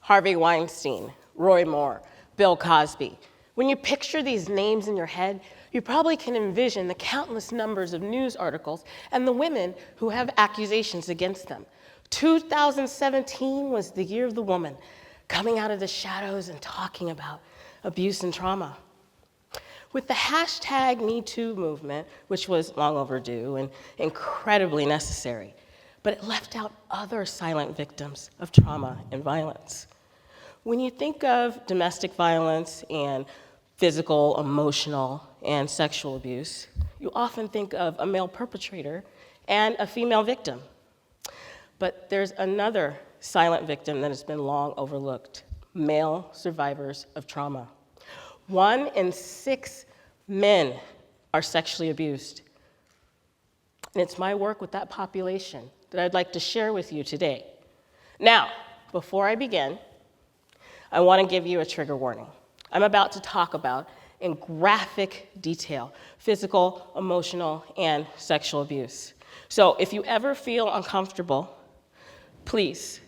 Harvey Weinstein, Roy Moore, Bill Cosby. When you picture these names in your head, you probably can envision the countless numbers of news articles and the women who have accusations against them. 2017 was the year of the woman, coming out of the shadows and talking about abuse and trauma. With the hashtag #MeToo movement, which was long overdue and incredibly necessary, but it left out other silent victims of trauma and violence. When you think of domestic violence and physical, emotional, and sexual abuse, you often think of a male perpetrator and a female victim. But there's another silent victim that has been long overlooked: male survivors of trauma. 1 in 6 men are sexually abused. And it's my work with that population that I'd like to share with you today. Now, before I begin, I want to give you a trigger warning. I'm about to talk about, in graphic detail, physical, emotional, and sexual abuse. So if you ever feel uncomfortable, please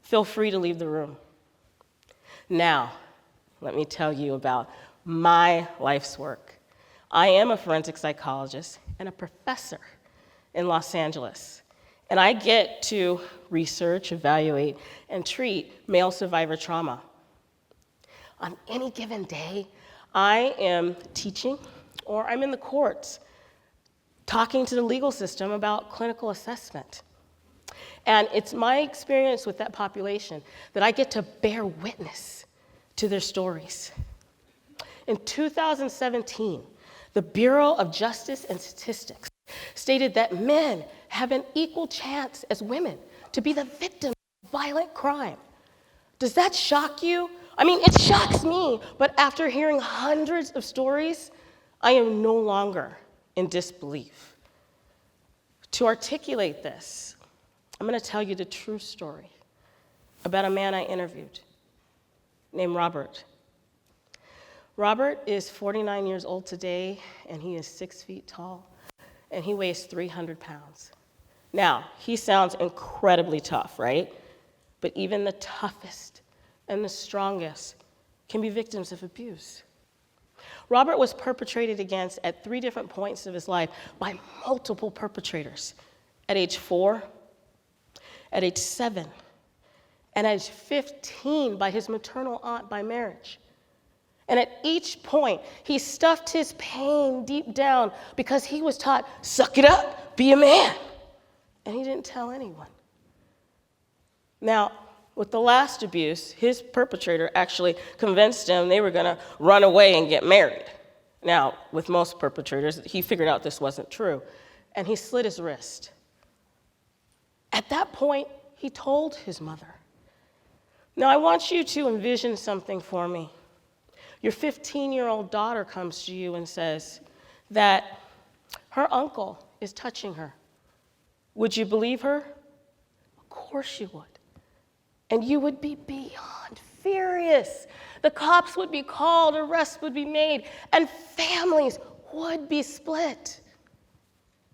feel free to leave the room. Now, let me tell you about my life's work. I am a forensic psychologist and a professor in Los Angeles, and I get to research, evaluate, and treat male survivor trauma. On any given day, I am teaching or I'm in the courts talking to the legal system about clinical assessment. And it's my experience with that population that I get to bear witness to their stories. In 2017, the Bureau of Justice and Statistics stated that men have an equal chance as women to be the victim of violent crime. Does that shock you? I mean, it shocks me, but after hearing hundreds of stories, I am no longer in disbelief. To articulate this, I'm going to tell you the true story about a man I interviewed named Robert. Robert is 49 years old today, and he is 6 feet tall, and he weighs 300 pounds. Now, he sounds incredibly tough, right? But even the toughest and the strongest can be victims of abuse. Robert was perpetrated against at 3 different points of his life by multiple perpetrators: at age 4, at age 7, and at age 15 by his maternal aunt by marriage. And at each point, he stuffed his pain deep down because he was taught, suck it up, be a man. And he didn't tell anyone. Now, with the last abuse, his perpetrator actually convinced him they were going to run away and get married. Now, with most perpetrators, he figured out this wasn't true, and he slit his wrist. At that point, he told his mother. Now, I want you to envision something for me. Your 15-year-old daughter comes to you and says that her uncle is touching her. Would you believe her? Of course you would. And you would be beyond furious. The cops would be called, arrests would be made, and families would be split.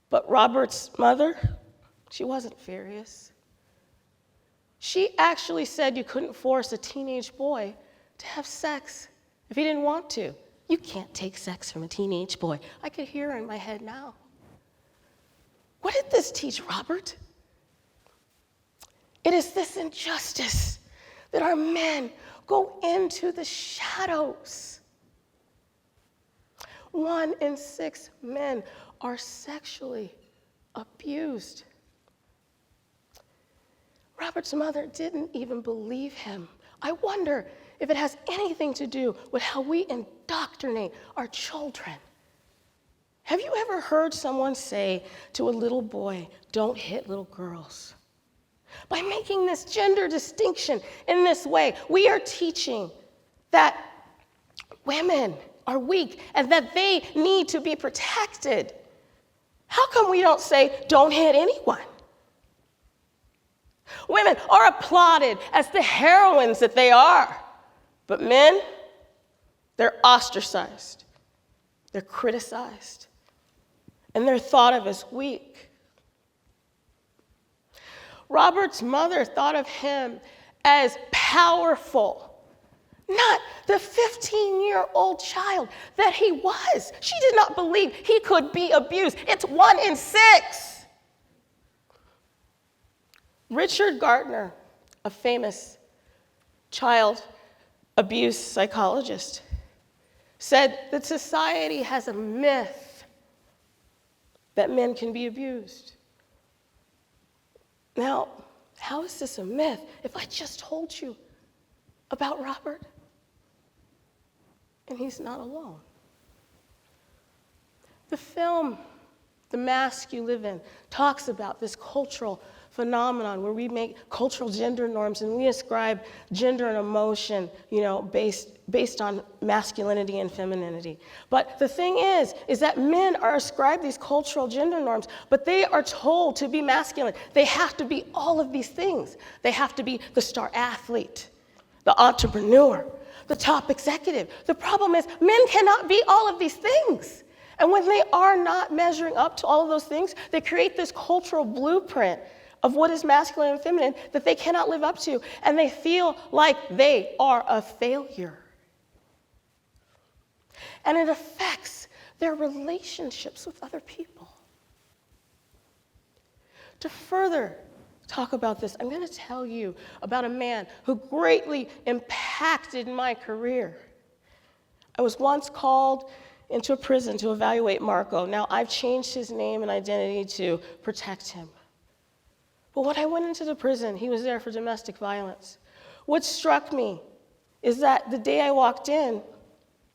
But Robert's mother, she wasn't furious. She actually said you couldn't force a teenage boy to have sex if he didn't want to. You can't take sex from a teenage boy. I could hear her in my head now. What did this teach Robert? It is this injustice that our men go into the shadows. 1 in 6 men are sexually abused. Robert's mother didn't even believe him. I wonder if it has anything to do with how we indoctrinate our children. Have you ever heard someone say to a little boy, don't hit little girls? By making this gender distinction in this way, we are teaching that women are weak and that they need to be protected. How come we don't say, don't hit anyone? Women are applauded as the heroines that they are. But men, they're ostracized, they're criticized, and they're thought of as weak. Robert's mother thought of him as powerful. Not the 15-year-old child that he was. She did not believe he could be abused. It's 1 in 6. Richard Gardner, a famous child abuse psychologist, said that society has a myth that men can be abused. Now, how is this a myth if I just told you about Robert? And he's not alone. The film, The Mask You Live In, talks about this cultural phenomenon where we make cultural gender norms and we ascribe gender and emotion, based on masculinity and femininity. But the thing is that men are ascribed these cultural gender norms, but they are told to be masculine. They have to be all of these things. They have to be the star athlete, the entrepreneur, the top executive. The problem is men cannot be all of these things. And when they are not measuring up to all of those things, they create this cultural blueprint of what is masculine and feminine that they cannot live up to, and they feel like they are a failure. And it affects their relationships with other people. To further talk about this, I'm going to tell you about a man who greatly impacted my career. I was once called into a prison to evaluate Marco. Now, I've changed his name and identity to protect him. But when I went into the prison, he was there for domestic violence. What struck me is that the day I walked in,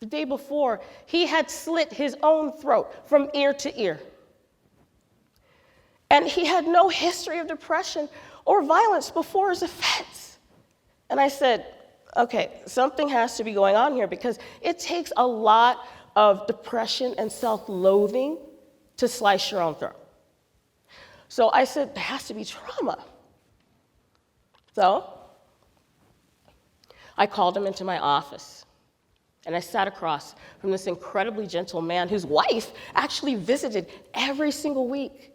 the day before, he had slit his own throat from ear to ear. And he had no history of depression or violence before his offense. And I said, okay, something has to be going on here because it takes a lot of depression and self-loathing to slice your own throat. So I said, there has to be trauma. So I called him into my office, and I sat across from this incredibly gentle man whose wife actually visited every single week.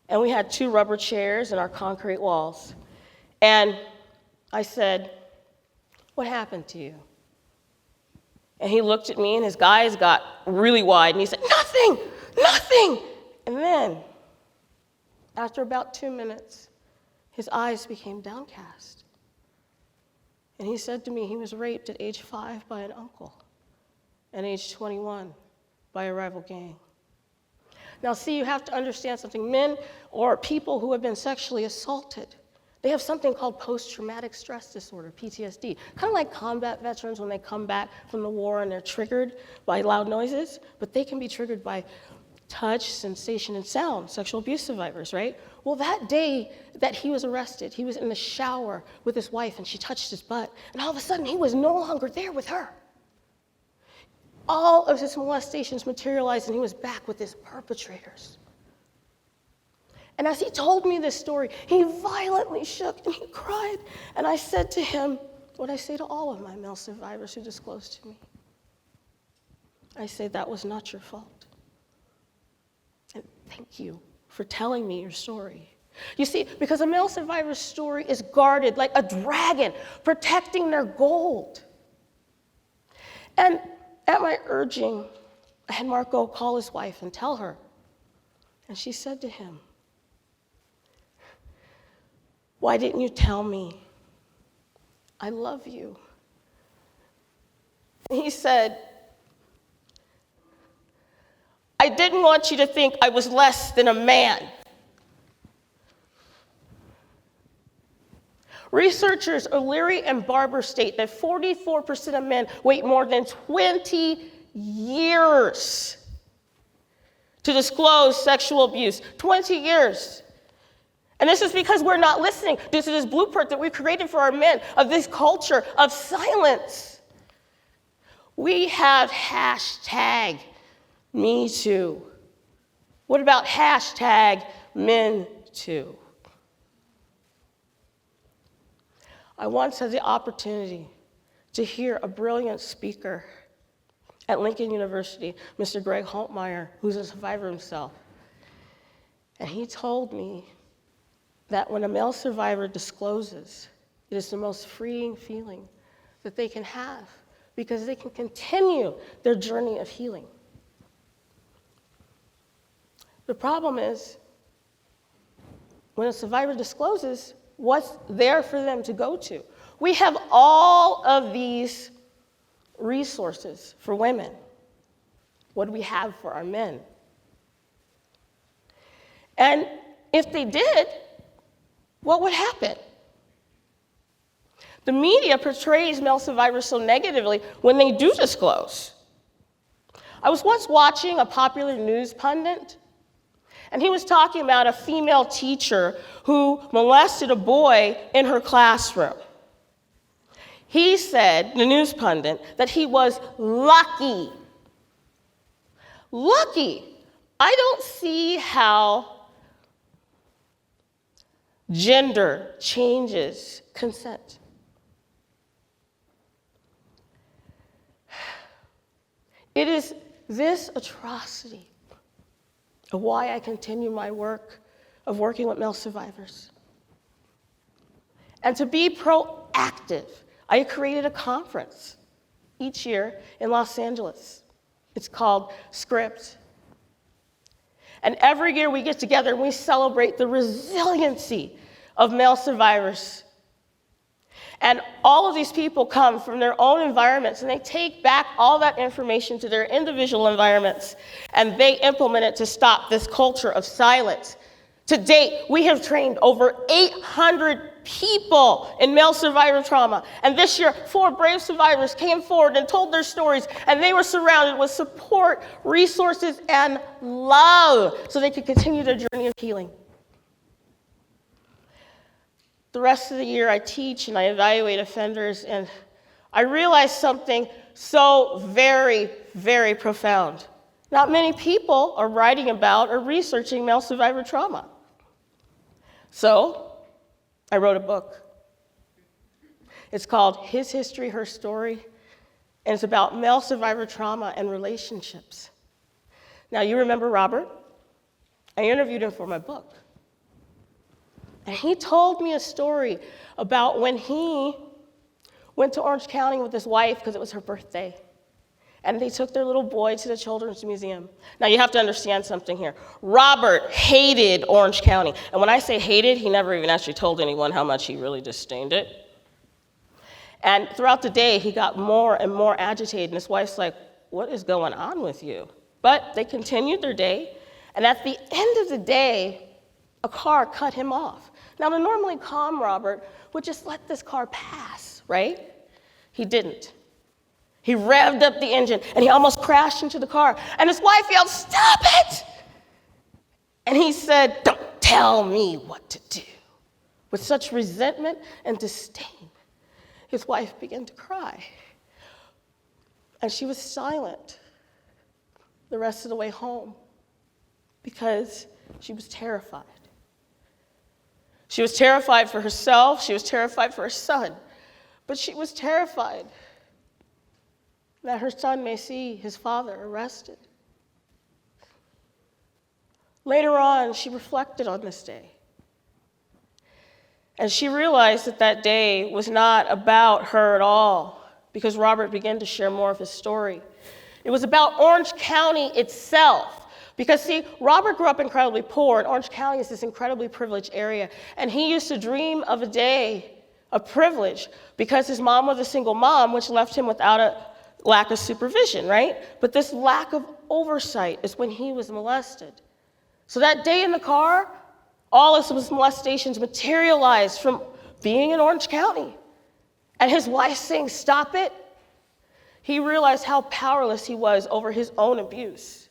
And we had 2 rubber chairs and our concrete walls. And I said, what happened to you? And he looked at me, and his eyes got really wide, and he said, nothing, nothing. And then, after about 2 minutes, his eyes became downcast. And he said to me he was raped at age 5 by an uncle, and age 21 by a rival gang. Now, see, you have to understand something. Men or people who have been sexually assaulted, they have something called post-traumatic stress disorder, PTSD. Kind of like combat veterans when they come back from the war and they're triggered by loud noises, but they can be triggered by touch, sensation, and sound, sexual abuse survivors, right? Well, that day that he was arrested, he was in the shower with his wife, and she touched his butt, and all of a sudden, he was no longer there with her. All of his molestations materialized, and he was back with his perpetrators. And as he told me this story, he violently shook and he cried. And I said to him what I say to all of my male survivors who disclose to me. I say, that was not your fault. And thank you for telling me your story. You see, because a male survivor's story is guarded like a dragon, protecting their gold. And at my urging, I had Marco call his wife and tell her. And she said to him, why didn't you tell me? I love you. And he said, I didn't want you to think I was less than a man. Researchers O'Leary and Barber state that 44% of men wait more than 20 years to disclose sexual abuse. 20 years. And this is because we're not listening. This is this blueprint that we created for our men of this culture of silence. We have hashtag Me Too. What about hashtag Men Too? I once had the opportunity to hear a brilliant speaker at Lincoln University, Mr. Greg Holtmeyer, who's a survivor himself. And he told me that when a male survivor discloses It is the most freeing feeling that they can have because they can continue their journey of healing. The problem is, when a survivor discloses, what's there for them to go to? We have all of these resources for women. What do we have for our men? And if they did, what would happen? The media portrays male survivors so negatively when they do disclose. I was once watching a popular news pundit, and he was talking about a female teacher who molested a boy in her classroom. He said, the news pundit, that he was lucky. Lucky. I don't see how gender changes consent. It is this atrocity of why I continue my work of working with male survivors. And to be proactive, I created a conference each year in Los Angeles. It's called Script. And every year we get together and we celebrate the resiliency of male survivors. And all of these people come from their own environments, and they take back all that information to their individual environments, and they implement it to stop this culture of silence. To date, we have trained over 800 people in male survivor trauma. And this year, 4 brave survivors came forward and told their stories, and they were surrounded with support, resources, and love so they could continue their journey of healing. The rest of the year, I teach and I evaluate offenders, and I realize something so very, very profound. Not many people are writing about or researching male survivor trauma. So, I wrote a book. It's called His History, Her Story, and it's about male survivor trauma and relationships. Now, you remember Robert? I interviewed him for my book. And he told me a story about when he went to Orange County with his wife because it was her birthday. And they took their little boy to the Children's Museum. Now, you have to understand something here. Robert hated Orange County. And when I say hated, he never even actually told anyone how much he really disdained it. And throughout the day, he got more and more agitated. And his wife's like, what is going on with you? But they continued their day. And at the end of the day, a car cut him off. Now, the normally calm Robert would just let this car pass, right? He didn't. He revved up the engine, and he almost crashed into the car. And his wife yelled, "Stop it!" And he said, "Don't tell me what to do." With such resentment and disdain, his wife began to cry. And she was silent the rest of the way home because she was terrified. She was terrified for herself, she was terrified for her son, but she was terrified that her son may see his father arrested. Later on, she reflected on this day. And she realized that that day was not about her at all, because Robert began to share more of his story. It was about Orange County itself. Because see, Robert grew up incredibly poor, and Orange County is this incredibly privileged area. And he used to dream of a day of privilege because his mom was a single mom, which left him without a lack of supervision, right? But this lack of oversight is when he was molested. So that day in the car, all of his molestations materialized from being in Orange County. And his wife saying, "Stop it," he realized how powerless he was over his own abuse.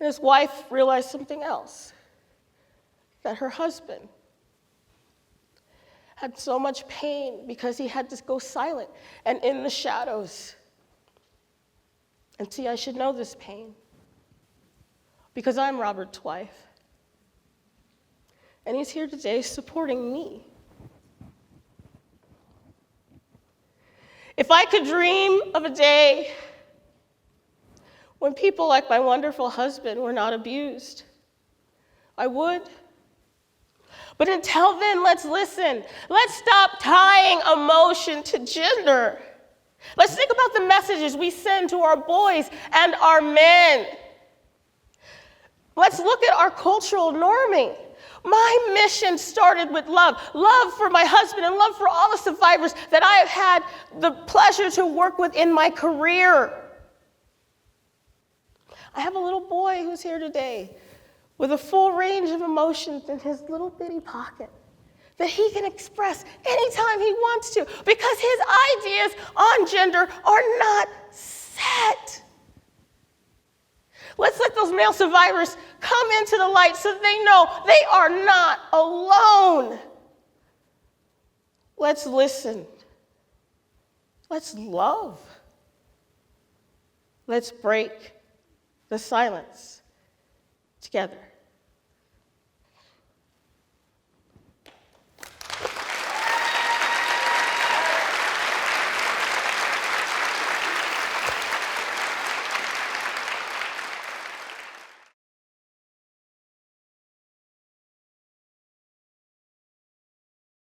And his wife realized something else, that her husband had so much pain because he had to go silent and in the shadows. And see, I should know this pain because I'm Robert's wife. And he's here today supporting me. If I could dream of a day when people like my wonderful husband were not abused, I would. But until then, let's listen. Let's stop tying emotion to gender. Let's think about the messages we send to our boys and our men. Let's look at our cultural norming. My mission started with love. Love for my husband and love for all the survivors that I have had the pleasure to work with in my career. I have a little boy who's here today with a full range of emotions in his little bitty pocket that he can express anytime he wants to because his ideas on gender are not set. Let's let those male survivors come into the light so they know they are not alone. Let's listen. Let's love. Let's break the silence together.